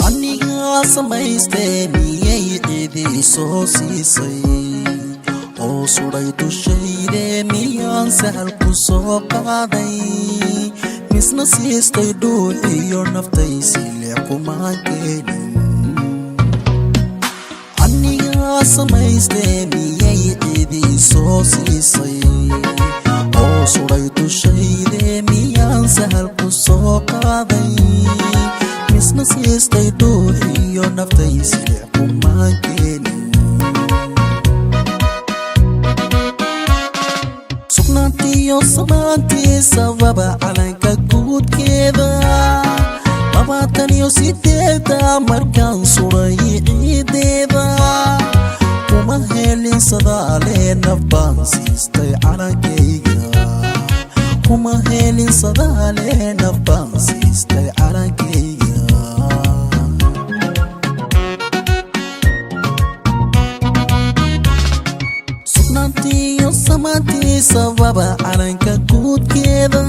aniga samaystay miyay cidii soo siisay oo suray dushayde miyaan sahal ku soo qaaday misna siistay dhuuxiyo naftaysi leekumaan keenin aniga samaystay miyay cidii soo siisay oo suray dushayde miyaan sahal ku soo qaaday misna siistay dhuuxiyo naftaysi leekumaan keenin sugnaantiyo samaantii sababa calanka guudkeeda 28 markaan suray ciideeda kuma helin sadaale nafbaan siistay calankayga kuma helin sadaale nafbaan siistay calankayga sugnaantiyo samaantii sababa calanka guudkeeda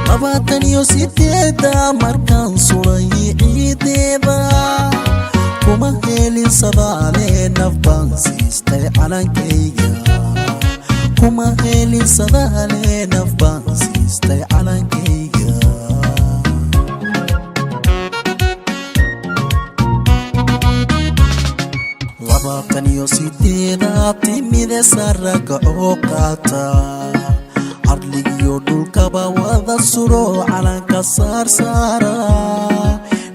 28 markaan suray ciideeda kuma helin sadaale nafbaan siistay calankayga kuma helin sadaale nafbaan siistay calankayga labaataniyo sideeda timide saraka oo qaata arligiyo dhulkaba wada suro calanka saarsaara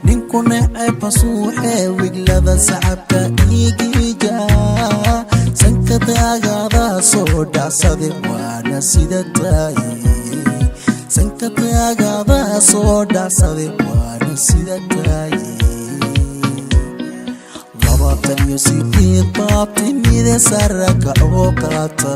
ninku neceb pasuuxe wiglada sacabka iigija sanka daagada soo dhacsade waana sida taaye sanka daagada soo dhacsade waana sida taaye 28 timide saraka oo qaata